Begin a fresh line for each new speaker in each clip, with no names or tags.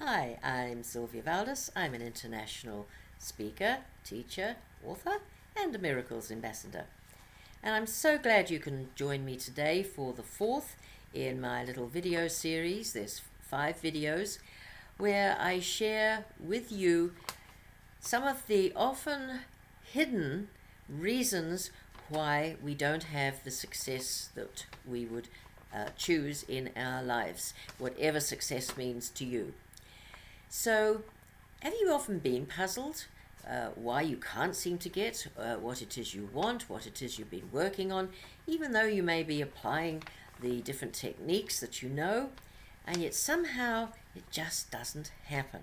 Hi, I'm Sylvia Valdis. I'm an international speaker, teacher, author, and a Miracles Ambassador. And I'm so glad you can join me today for the fourth in my little video series. There's 5 videos where I share with you some of the often hidden reasons why we don't have the success that we would choose in our lives, whatever success means to you. So, have you often been puzzled why you can't seem to get what it is you want, what it is you've been working on, even though you may be applying the different techniques that you know, and yet somehow it just doesn't happen?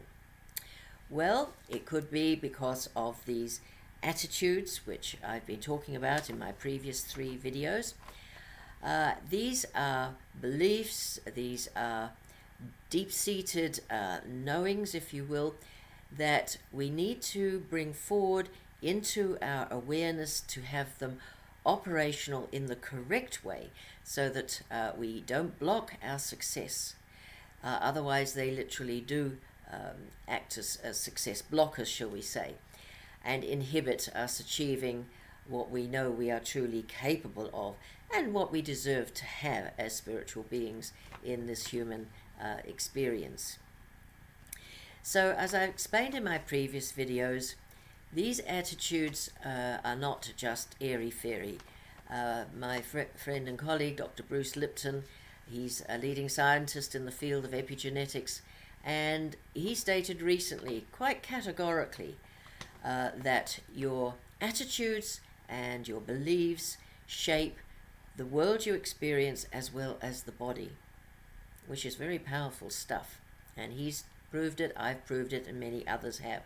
Well, it could be because of these attitudes, which I've been talking about in my previous 3 videos. These are beliefs, these are deep-seated knowings, if you will, that we need to bring forward into our awareness to have them operational in the correct way so that we don't block our success. Otherwise, they literally do act as success blockers, shall we say, and inhibit us achieving what we know we are truly capable of and what we deserve to have as spiritual beings in this human experience. So, as I explained in my previous videos, these attitudes are not just airy-fairy. My friend and colleague, Dr. Bruce Lipton, he's a leading scientist in the field of epigenetics, and he stated recently, quite categorically, that your attitudes and your beliefs shape the world you experience as well as the body, which is very powerful stuff. And he's proved it, I've proved it, and many others have.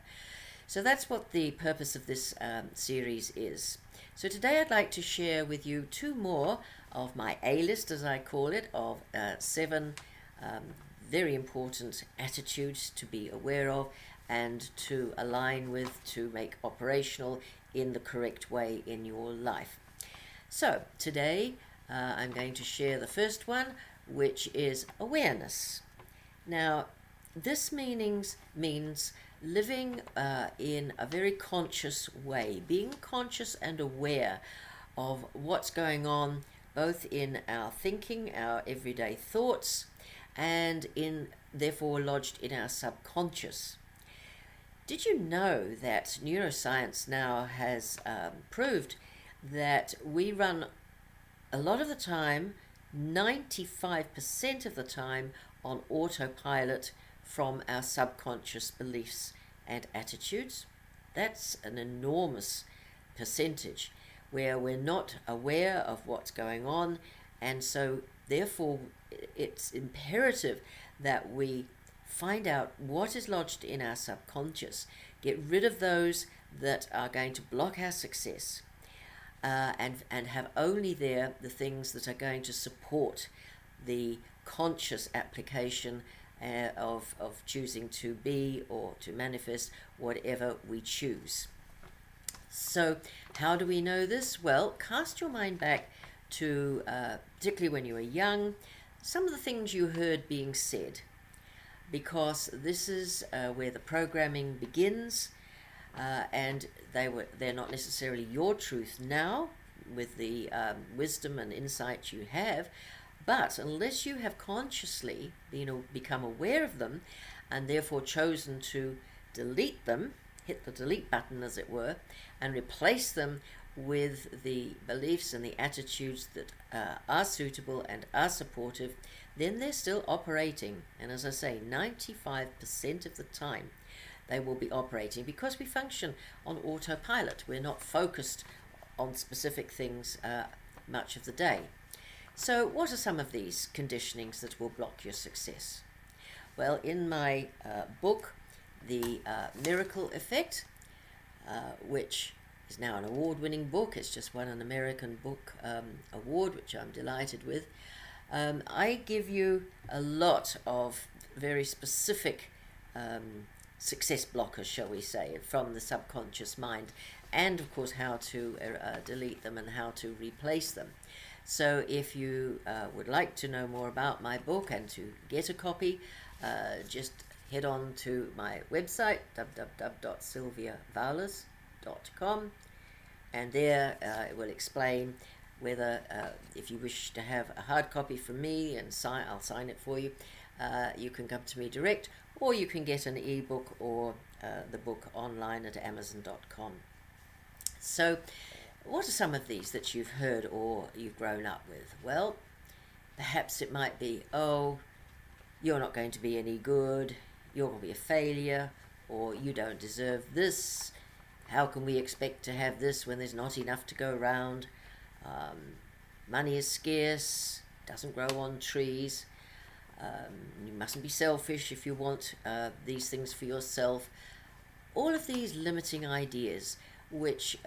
So that's what the purpose of this series is. So today I'd like to share with you 2 more of my A-list, as I call it, of 7 very important attitudes to be aware of and to align with, to make operational in the correct way in your life. So today I'm going to share the first one, which is awareness. Now, this means living in a very conscious way, being conscious and aware of what's going on both in our thinking, our everyday thoughts, and therefore lodged in our subconscious. Did you know that neuroscience now has proved that we run a lot of the time, 95% of the time, on autopilot from our subconscious beliefs and attitudes? That's an enormous percentage where we're not aware of what's going on, and so therefore it's imperative that we find out what is lodged in our subconscious, get rid of those that are going to block our success, and have only there the things that are going to support the conscious application of choosing to be or to manifest whatever we choose. So how do we know this? Well, cast your mind back to particularly when you were young, some of the things you heard being said, because this is where the programming begins, and they're not necessarily your truth now with the wisdom and insight you have, but unless you have consciously become aware of them and therefore chosen to delete them, hit the delete button as it were, and replace them with the beliefs and the attitudes that are suitable and are supportive, then they're still operating. And as I say, 95% of the time they will be operating because we function on autopilot. We're not focused on specific things much of the day. So what are some of these conditionings that will block your success? Well, in my book, The Miracle Effect, which is now an award-winning book, it's just won an American Book Award, which I'm delighted with, I give you a lot of very specific success blockers, shall we say, from the subconscious mind, and of course how to delete them and how to replace them. So if you would like to know more about my book and to get a copy, just head on to my website, www.sylviavalas.com, and there it will explain whether if you wish to have a hard copy from me and I'll sign it for you, you can come to me direct, or you can get an ebook or the book online at amazon.com. So what are some of these that you've heard or you've grown up with? Well, perhaps it might be, oh, you're not going to be any good, you're going to be a failure, or you don't deserve this, how can we expect to have this when there's not enough to go around, money is scarce, doesn't grow on trees, you mustn't be selfish if you want these things for yourself. All of these limiting ideas, which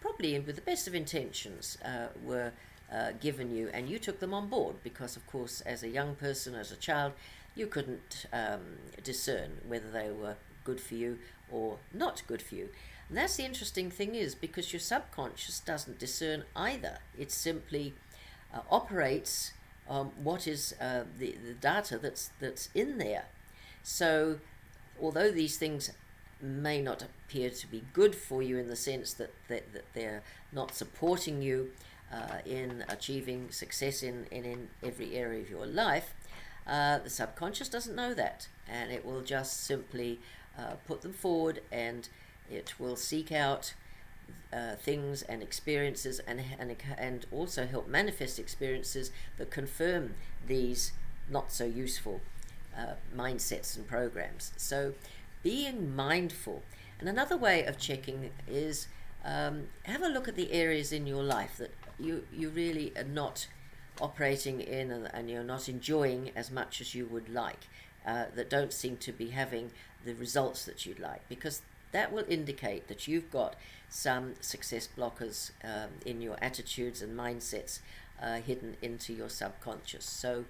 probably with the best of intentions were given you, and you took them on board because, of course, as a young person, as a child, you couldn't discern whether they were good for you or not good for you. And that's the interesting thing, is because your subconscious doesn't discern either. It simply operates what is the data that's in there. So although these things may not appear to be good for you in the sense that they're not supporting you in achieving success in every area of your life, the subconscious doesn't know that, and it will just simply put them forward, and it will seek out things and experiences and also help manifest experiences that confirm these not so useful mindsets and programs. So being mindful. And another way of checking is have a look at the areas in your life that you really are not operating in and you're not enjoying as much as you would like, that don't seem to be having the results that you'd like, because that will indicate that you've got some success blockers in your attitudes and mindsets hidden into your subconscious. So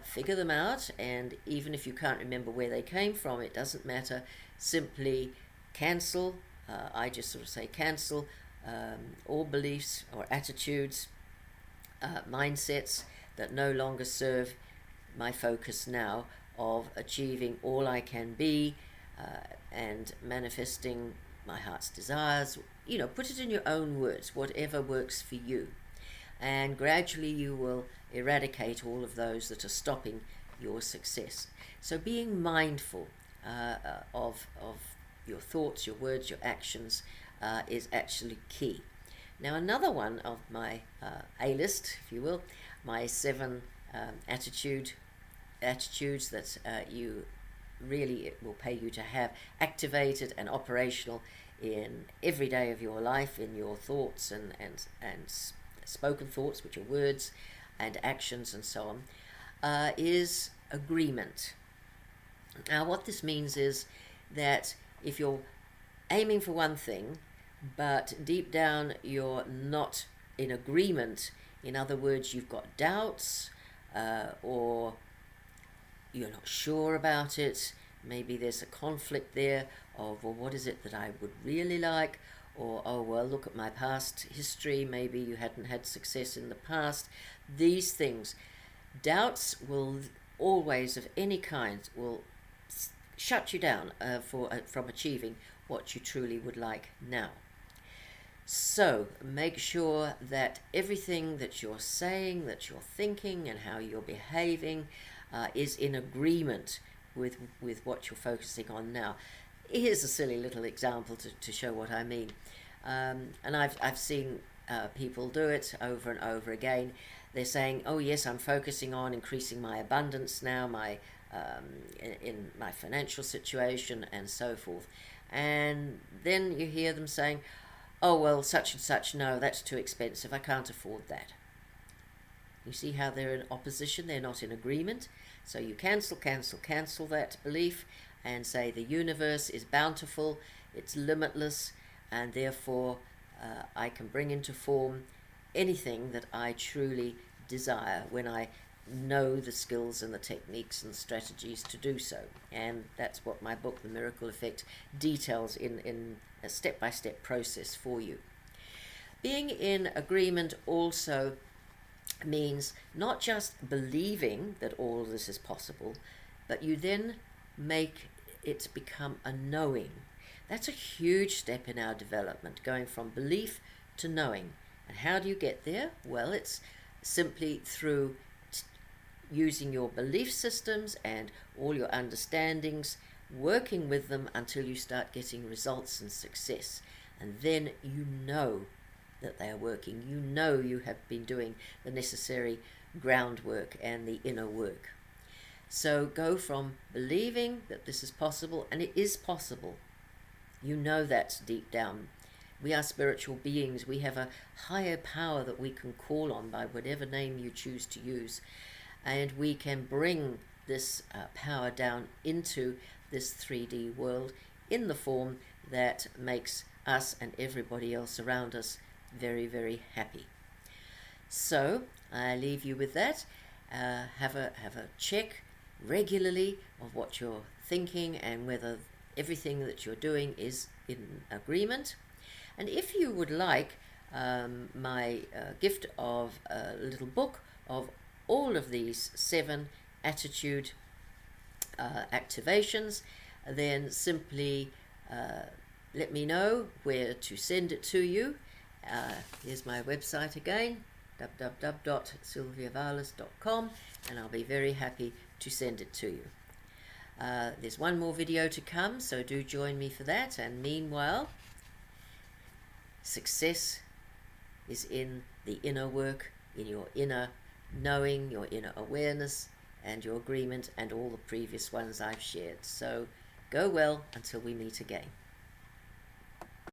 figure them out, and even if you can't remember where they came from, it doesn't matter. Simply cancel. I just sort of say cancel all beliefs or attitudes, mindsets that no longer serve my focus now of achieving all I can be and manifesting my heart's desires. You know, put it in your own words, whatever works for you. And gradually you will eradicate all of those that are stopping your success. So being mindful of your thoughts, your words, your actions is actually key. Now, another one of my A-list, if you will, my 7 attitudes that you really, it will pay you to have activated and operational in every day of your life, in your thoughts and spoken thoughts, which are words and actions and so on, is agreement. Now, what this means is that if you're aiming for one thing, but deep down you're not in agreement, in other words, you've got doubts, or you're not sure about it, maybe there's a conflict there of, well, what is it that I would really like? Or, oh, well, look at my past history, maybe you hadn't had success in the past. These things, doubts will always, of any kind, will shut you down from achieving what you truly would like now. So make sure that everything that you're saying, that you're thinking, and how you're behaving is in agreement with what you're focusing on now. Here's a silly little example to show what I mean. And I've seen people do it over and over again. They're saying, oh yes, I'm focusing on increasing my abundance now, in my financial situation and so forth. And then you hear them saying, oh well, such and such, no, that's too expensive, I can't afford that. You see how they're in opposition, they're not in agreement. So you cancel that belief and say the universe is bountiful, it's limitless, and therefore I can bring into form anything that I truly desire when I know the skills and the techniques and strategies to do so. And that's what my book, The Miracle Effect, details in a step-by-step process for you. Being in agreement also means not just believing that all of this is possible, but you then make it become a knowing. That's a huge step in our development, going from belief to knowing. And how do you get there? Well, it's simply through using your belief systems and all your understandings, working with them until you start getting results and success. And then you know that they are working. You know you have been doing the necessary groundwork and the inner work. So go from believing that this is possible, and it is possible. You know that deep down. We are spiritual beings. We have a higher power that we can call on by whatever name you choose to use. And we can bring this power down into this 3D world in the form that makes us and everybody else around us very, very happy. So I leave you with that. Have a check regularly of what you're thinking and whether everything that you're doing is in agreement. And if you would like my gift of a little book of all of these 7 attitude activations, then simply let me know where to send it to you. Here's my website again, www.sylviavalis.com, and I'll be very happy to send it to you. There's one more video to come, so do join me for that. And meanwhile, success is in the inner work, in your inner knowing, your inner awareness, and your agreement, and all the previous ones I've shared. So go well until we meet again.